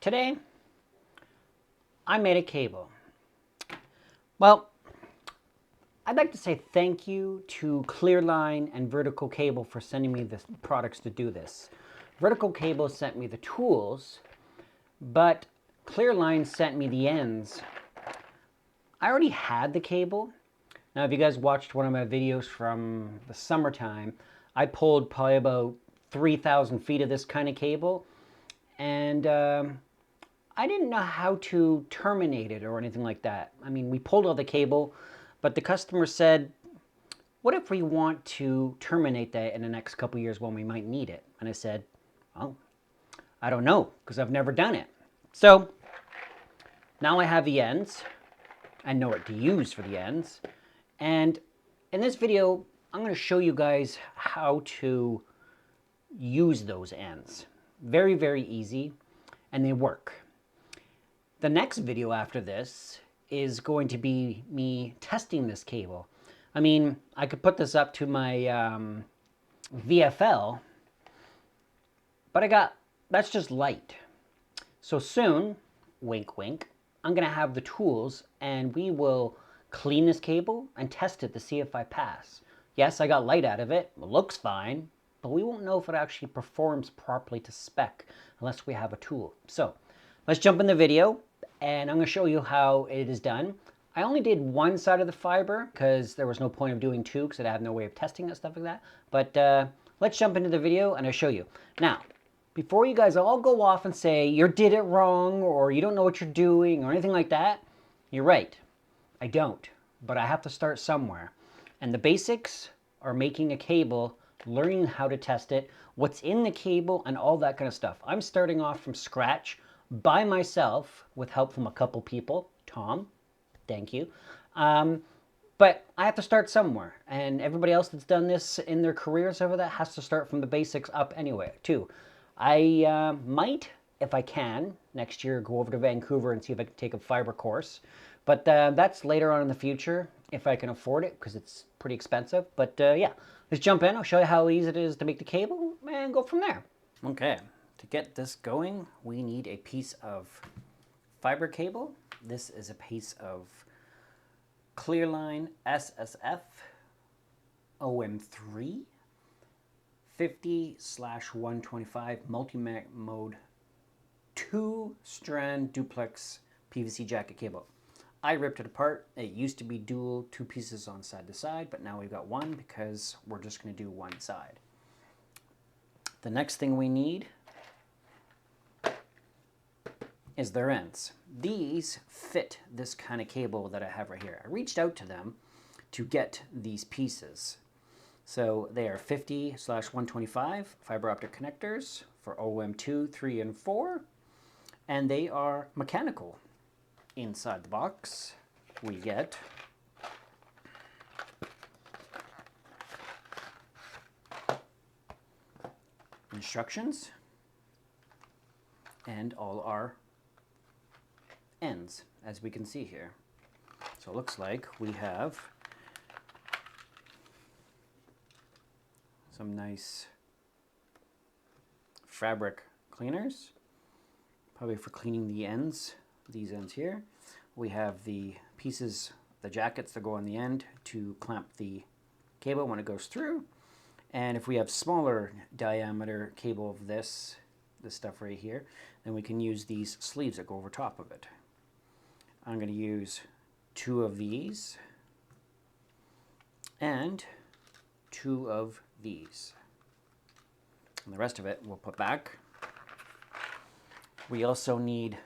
Today, I made a cable. Well, I'd like to say thank you to Clearline and Vertical Cable for sending me the products to do this. Vertical Cable sent me the tools, but Clearline sent me the ends. I already had the cable. Now, if you guys watched one of my videos from the summertime, I pulled probably about 3,000 feet of this kind of cable, and I didn't know how to terminate it or anything like that. I mean, we pulled all the cable, but the customer said, what if we want to terminate that in the next couple years when we might need it? And I said, oh, I don't know, because I've never done it. So now I have the ends. I know what to use for the ends. And in this video, I'm going to show you guys how to use those ends. Very, very easy, and they work. The next video after this is going to be me testing this cable. I mean, I could put this up to my VFL, but that's just light. So soon, wink wink, I'm gonna have the tools and we will clean this cable and test it to see if I pass. Yes, I got light out of it, looks fine, but we won't know if it actually performs properly to spec unless we have a tool. So let's jump in the video and I'm going to show you how it is done. I only did one side of the fiber because there was no point of doing two because I have no way of testing it, stuff like that. But let's jump into the video and I'll show you. Now, before you guys all go off and say you did it wrong or you don't know what you're doing or anything like that, you're right. I don't, but I have to start somewhere. And the basics are making a cable, learning how to test it, what's in the cable, and all that kind of stuff. I'm starting off from scratch by myself with help from a couple people. Tom, thank you. But I have to start somewhere, and everybody else that's done this in their careers over that has to start from the basics up anyway, too. I might, if I can, next year go over to Vancouver and see if I can take a fiber course. But that's later on in the future, if I can afford it, because it's pretty expensive. But yeah, let's jump in. I'll show you how easy it is to make the cable and go from there. Okay, to get this going, we need a piece of fiber cable. This is a piece of Clearline SSF OM3 50/125 multi-mode 2-strand duplex PVC jacket cable. I ripped it apart. It used to be dual, 2 pieces on side to side, but now we've got one because we're just going to do one side. The next thing we need is their ends. These fit this kind of cable that I have right here. I reached out to them to get these pieces. So they are 50/125 fiber optic connectors for OM2, 3, and 4, and they are mechanical. Inside the box, we get instructions and all our ends, as we can see here. So it looks like we have some nice fabric cleaners, probably for cleaning the ends, these ends here. We have the pieces, the jackets that go on the end to clamp the cable when it goes through. And if we have smaller diameter cable of this stuff right here, then we can use these sleeves that go over top of it. I'm going to use 2 of these and 2 of these. And the rest of it we'll put back. We also need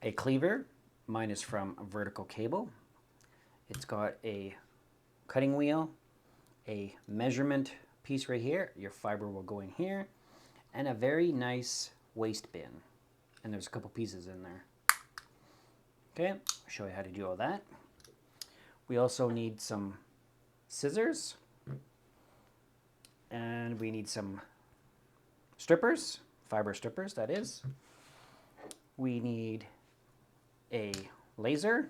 a cleaver. Mine is from Vertical Cable. It's got a cutting wheel, a measurement piece right here. Your fiber will go in here, and a very nice waste bin. And there's a couple pieces in there. Okay, I'll show you how to do all that. We also need some scissors, and we need some strippers, fiber strippers, that is. We need a laser.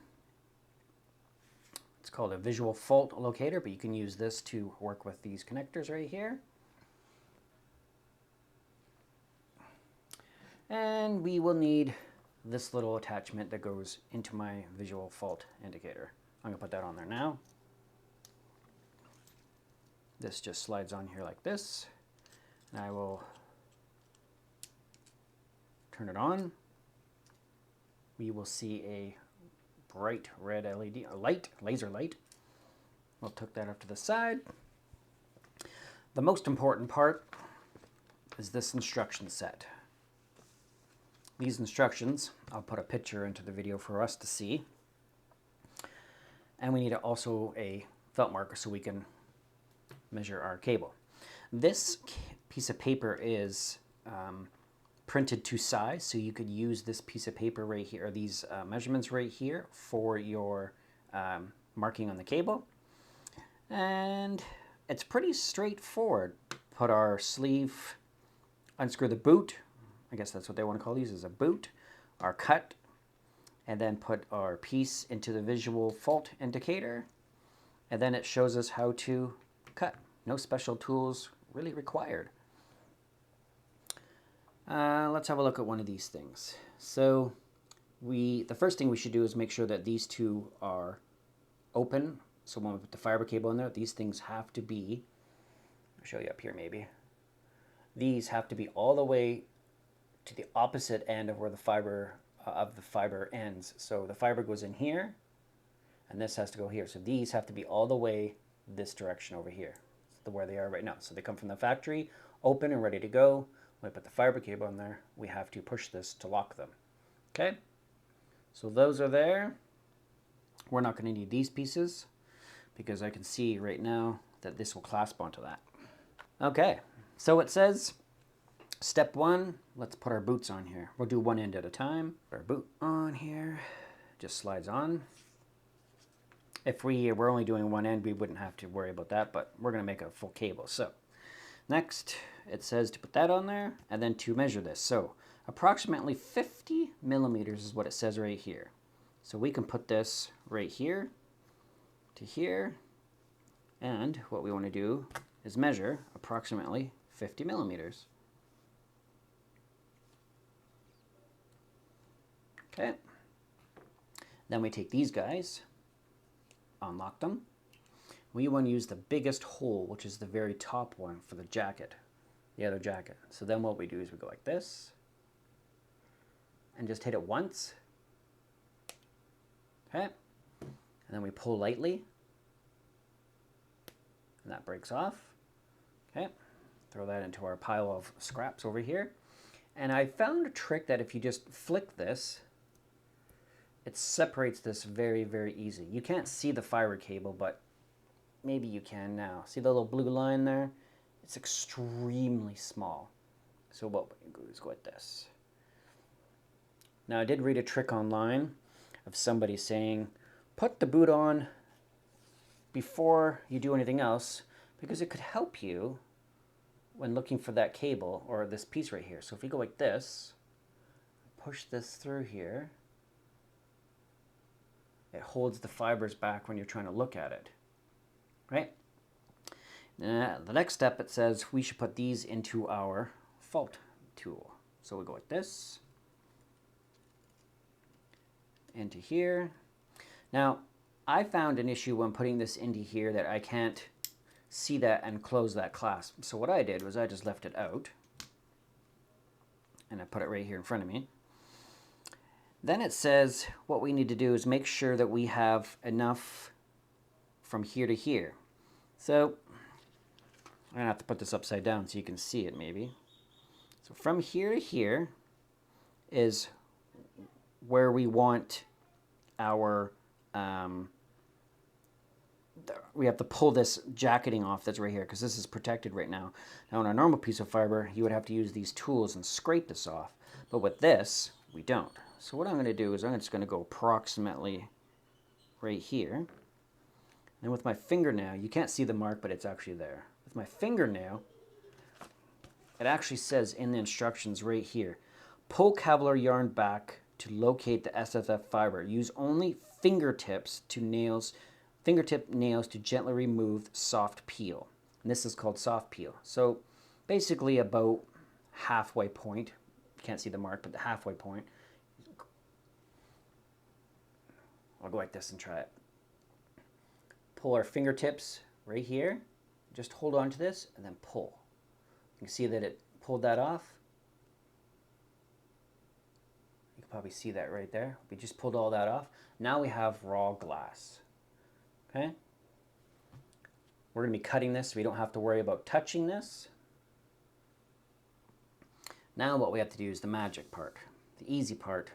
It's called a visual fault locator, but you can use this to work with these connectors right here. And we will need this little attachment that goes into my visual fault indicator. I'm gonna put that on there now. This just slides on here like this, and I will turn it on. We will see a bright red LED, a light, laser light. We'll tuck that up to the side. The most important part is this instruction set. These instructions, I'll put a picture into the video for us to see. And we need also a felt marker so we can measure our cable. This piece of paper is printed to size, so you could use this piece of paper right here, or these measurements right here for your marking on the cable. And it's pretty straightforward. Put our sleeve, unscrew the boot, I guess that's what they want to call these, is a boot, our cut, and then put our piece into the visual fault indicator, and then it shows us how to cut. No special tools really required. Let's have a look at one of these things. So the first thing we should do is make sure that these two are open. So when we put the fiber cable in there, these things have to be, I'll show you up here maybe. These have to be all the way to the opposite end of where the fiber ends. So the fiber goes in here, and this has to go here. So these have to be all the way this direction over here, where they are right now. So they come from the factory, open and ready to go. When I put the fiber cable in there, we have to push this to lock them. Okay, so those are there. We're not going to need these pieces because I can see right now that this will clasp onto that. Okay, so it says step 1, let's put our boots on here. We'll do one end at a time. Put our boot on here, just slides on. If we were only doing one end, we wouldn't have to worry about that, but we're going to make a full cable. So next, it says to put that on there and then to measure this. So approximately 50 millimeters is what it says right here. So we can put this right here to here, and what we want to do is measure approximately 50 millimeters. Okay, then we take these guys, unlock them. We want to use the biggest hole, which is the very top one for the jacket, the other jacket. So then what we do is we go like this and just hit it once. Okay, and then we pull lightly and that breaks off. Okay, throw that into our pile of scraps over here. And I found a trick that if you just flick this, it separates this very, very easy. You can't see the fiber cable, but maybe you can now. See the little blue line there? It's extremely small. So what we do is go like this. Now I did read a trick online of somebody saying, put the boot on before you do anything else, because it could help you when looking for that cable or this piece right here. So if you go like this, push this through here, it holds the fibers back when you're trying to look at it, right? The next step, it says we should put these into our fault tool. So we go like this, into here. Now, I found an issue when putting this into here that I can't see that and close that clasp. So what I did was I just left it out, and I put it right here in front of me. Then it says what we need to do is make sure that we have enough from here to here. So I'm gonna have to put this upside down so you can see it maybe. So from here to here is where we want our, we have to pull this jacketing off that's right here because this is protected right now. Now on a normal piece of fiber, you would have to use these tools and scrape this off. But with this, we don't. So what I'm going to do is I'm just going to go approximately right here. And with my fingernail, you can't see the mark, but it's actually there. With my fingernail, it actually says in the instructions right here, pull Kevlar yarn back to locate the SFF fiber. Use only fingertip nails to gently remove soft peel. And this is called soft peel. So basically about halfway point can't see the mark, but the halfway point. I'll go like this and try it. Pull our fingertips right here. Just hold on to this and then pull. You can see that it pulled that off. You can probably see that right there. We just pulled all that off. Now we have raw glass. Okay? We're going to be cutting this so we don't have to worry about touching this. Now what we have to do is the magic part, the easy part.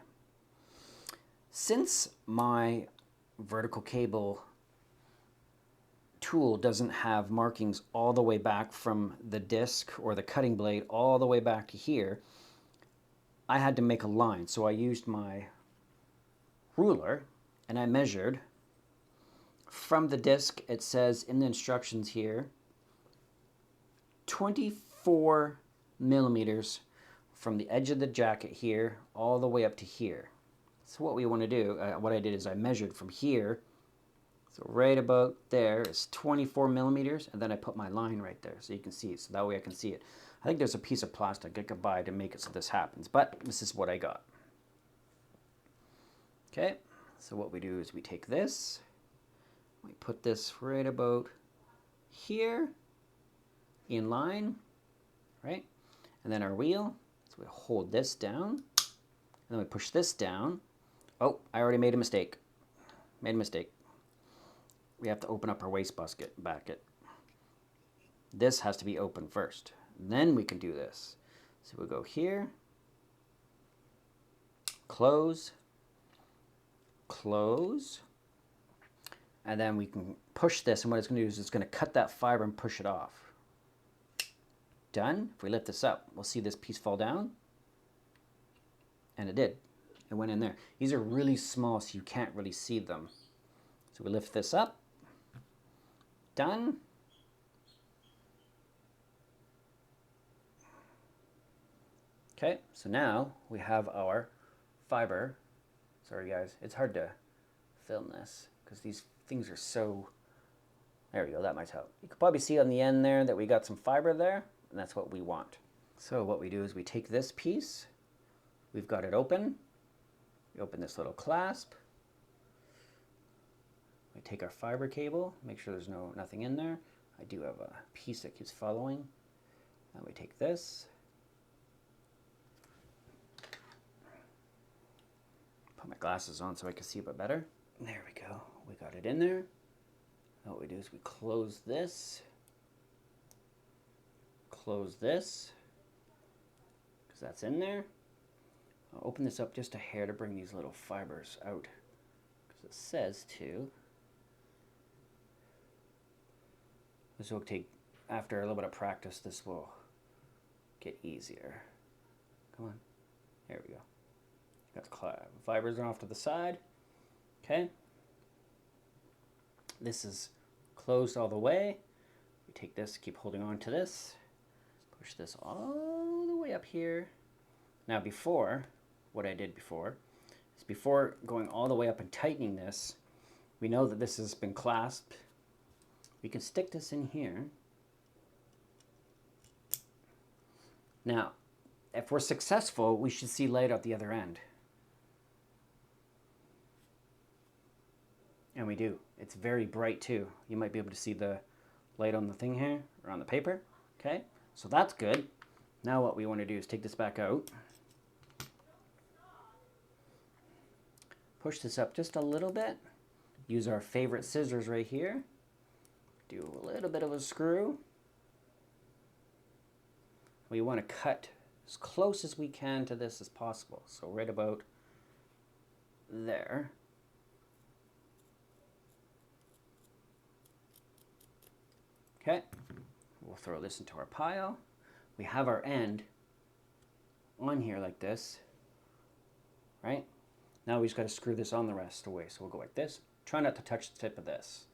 Since my vertical cable tool doesn't have markings all the way back from the disc or the cutting blade all the way back to here, I had to make a line. So I used my ruler and I measured from the disc. It says in the instructions here 24 millimeters from the edge of the jacket here all the way up to here. So what we want to do, what I did is I measured from here, so right about there is 24 millimeters, and then I put my line right there so you can see it, so that way I can see it. I think there's a piece of plastic I could buy to make it so this happens, but this is what I got. Okay, so what we do is we take this, we put this right about here in line, right? And then our wheel, so we hold this down, and then we push this down. Oh, I already made a mistake. Made a mistake. We have to open up our waste bucket. This has to be open first. Then we can do this. So we'll go here, close, close, and then we can push this, and what it's going to do is it's going to cut that fiber and push it off. Done. If we lift this up, we'll see this piece fall down, and it did. It went in there. These are really small, so you can't really see them. So we lift this up. Done. Okay, so now we have our fiber. Sorry guys, it's hard to film this because these things are so... There we go, that might help. You can probably see on the end there that we got some fiber there, and that's what we want. So what we do is we take this piece, we've got it open. We open this little clasp. We take our fiber cable, make sure there's nothing in there. I do have a piece that keeps following. And we take this. Put my glasses on so I can see a bit better. There we go. We got it in there. Now what we do is we close this. Close this, because that's in there. I'll open this up just a hair to bring these little fibers out, because it says to. This will take, after a little bit of practice, this will get easier. Come on. There we go. Got the fibers off to the side. Okay. This is closed all the way. We take this, keep holding on to this. Push this all the way up here. Now before, what I did before, is before going all the way up and tightening this, we know that this has been clasped. We can stick this in here. Now, if we're successful, we should see light out the other end. And we do. It's very bright too. You might be able to see the light on the thing here, or on the paper. Okay, so that's good. Now what we want to do is take this back out. Push this up just a little bit. Use our favorite scissors right here. Do a little bit of a screw. We want to cut as close as we can to this as possible. So right about there. Okay, we'll throw this into our pile. We have our end on here like this, right? Now we just got to screw this on the rest away. So we'll go like this. Try not to touch the tip of this.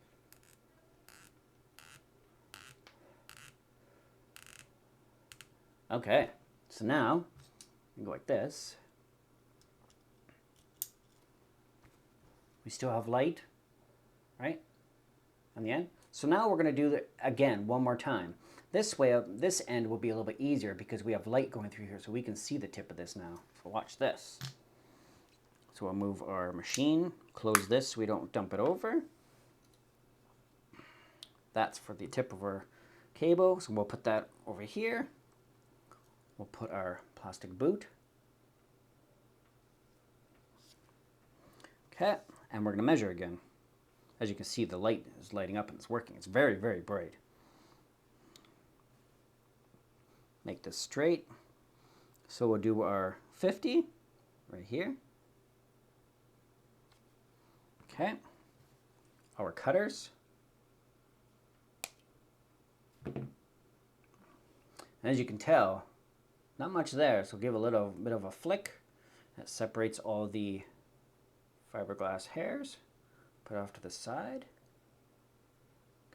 Okay, so now we go like this. We still have light, right, on the end. So now we're going to do it again one more time. This way, this end will be a little bit easier because we have light going through here, so we can see the tip of this now. So watch this. So we'll move our machine, close this so we don't dump it over. That's for the tip of our cable, so we'll put that over here. We'll put our plastic boot. Okay, and we're going to measure again. As you can see, the light is lighting up and it's working. It's very, very bright. Make this straight. So we'll do our 50 right here. Okay, our cutters. And as you can tell, not much there, so give a little bit of a flick. That separates all the fiberglass hairs. Put it off to the side.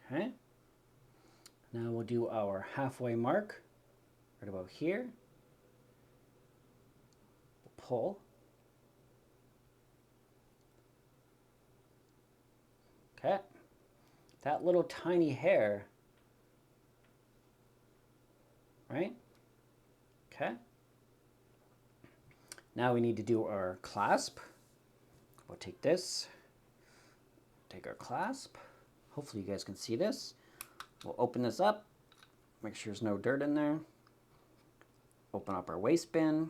Okay. Now we'll do our halfway mark right about here. We'll pull. Okay. That little tiny hair, right? Okay. Now we need to do our clasp. We'll take this, take our clasp. Hopefully you guys can see this. We'll open this up, make sure there's no dirt in there. Open up our waste bin.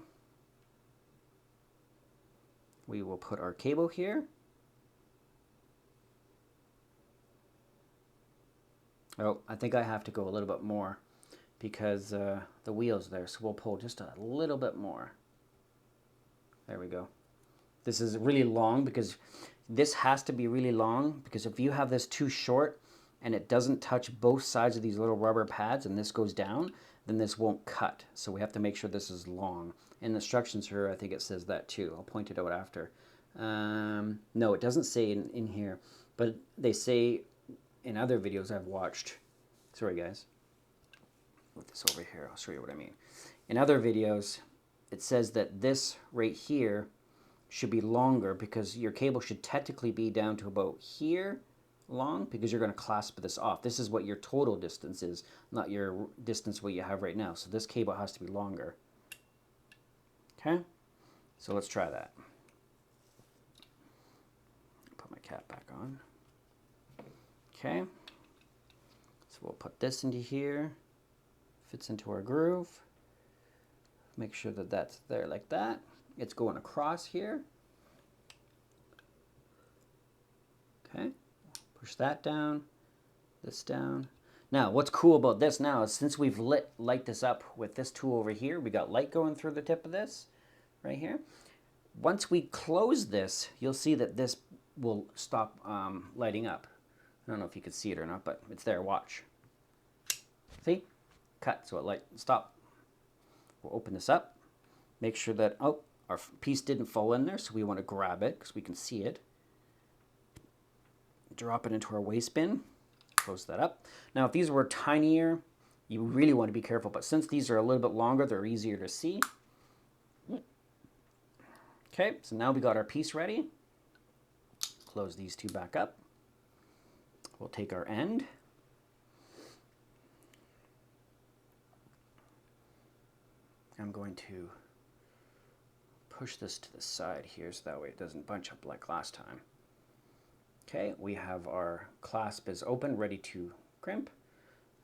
We will put our cable here. Oh, I think I have to go a little bit more because the wheel's there, so we'll pull just a little bit more. There we go. This is really long because this has to be really long, because if you have this too short and it doesn't touch both sides of these little rubber pads and this goes down, then this won't cut. So we have to make sure this is long. In the instructions here, I think it says that too. I'll point it out after. No, it doesn't say in here, but they say in other videos I've watched. Sorry guys. Put this over here. I'll show you what I mean. In other videos, it says that this right here should be longer because your cable should technically be down to about here long, because you're going to clasp this off. This is what your total distance is, not your distance what you have right now. So this cable has to be longer. Okay, so let's try that. Put my cap back on. Okay, so we'll put this into here, fits into our groove. Make sure that that's there like that. It's going across here. Okay, push that down, this down. Now, what's cool about this now is since we've light this up with this tool over here, we got light going through the tip of this right here. Once we close this, you'll see that this will stop lighting up. I don't know if you can see it or not, but it's there, watch. See? Cut, so it light, stop. We'll open this up, make sure that, oh, our piece didn't fall in there, so we want to grab it because we can see it. Drop it into our waste bin, close that up. Now, if these were tinier, you really want to be careful, but since these are a little bit longer, they're easier to see. Okay, so now we got our piece ready. Close these two back up. We'll take our end. I'm going to push this to the side here so that way it doesn't bunch up like last time. Okay, we have our clasp is open, ready to crimp.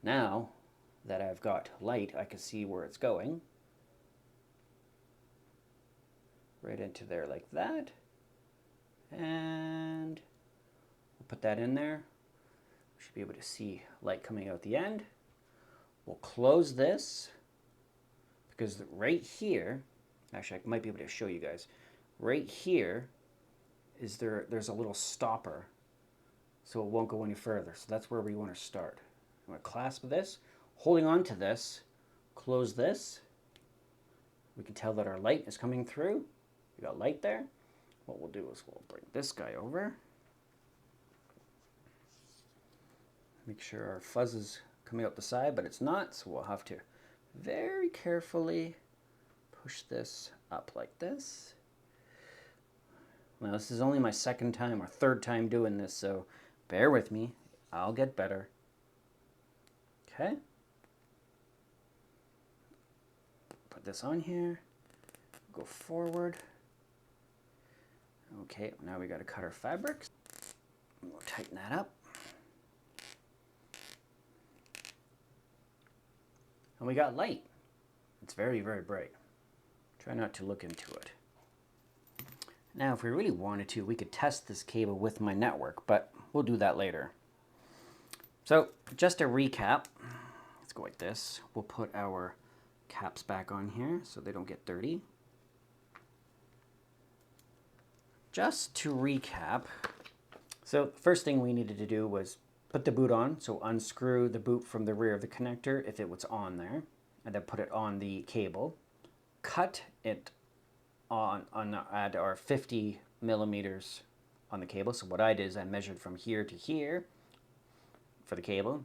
Now that I've got light, I can see where it's going. Right into there like that. And we'll put that in there. Should be able to see light coming out the end. We'll close this because right here, actually I might be able to show you guys. Right here is there's a little stopper, so it won't go any further. So that's where we want to start. I'm going to clasp this, holding on to this, close this. We can tell that our light is coming through. We got light there. What we'll do is we'll bring this guy over. Make sure our fuzz is coming out the side, but it's not, so we'll have to very carefully push this up like this. Now this is only my second time or third time doing this, so bear with me. I'll get better. Okay. this on here. Go forward. Okay, now we got to cut our fabrics. We'll tighten that up. And we got light. It's very, very bright. Try not to look into it. Now, if we really wanted to, we could test this cable with my network, but we'll do that later. So, just a recap. Let's go like this. We'll put our caps back on here so they don't get dirty. Just to recap, so the first thing we needed to do was put the boot on, so unscrew the boot from the rear of the connector if it was on there, and then put it on the cable. Cut it on at our 50 millimeters on the cable. So what I did is I measured from here to here for the cable.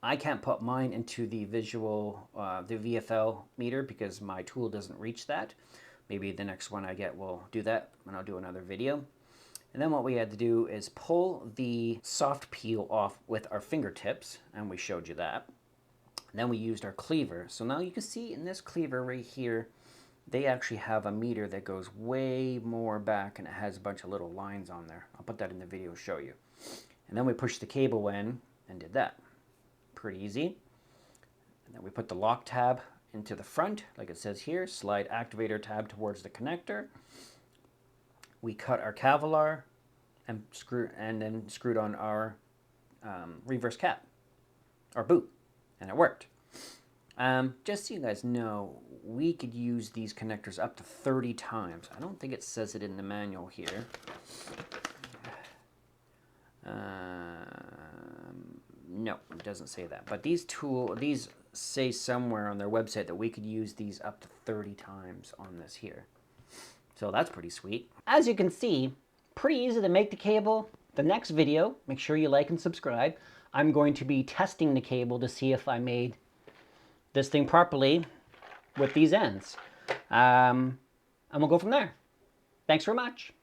I can't put mine into the visual, the VFL meter because my tool doesn't reach that. Maybe the next one I get will do that, and I'll do another video. And then what we had to do is pull the soft peel off with our fingertips, and we showed you that. And then we used our cleaver. So now you can see in this cleaver right here, they actually have a meter that goes way more back, and it has a bunch of little lines on there. I'll put that in the video to show you. And then we pushed the cable in and did that. Pretty easy. And then we put the lock tab into the front, like it says here, slide activator tab towards the connector. We cut our Kevlar and then screwed on our reverse cap, our boot, and it worked. Just so you guys know, we could use these connectors up to 30 times. I don't think it says it in the manual here. No, it doesn't say that. But these say somewhere on their website that we could use these up to 30 times on this here. So that's pretty sweet. As you can see, pretty easy to make the cable. The next video, make sure you like and subscribe. I'm going to be testing the cable to see if I made this thing properly with these ends. And we'll go from there. Thanks very much.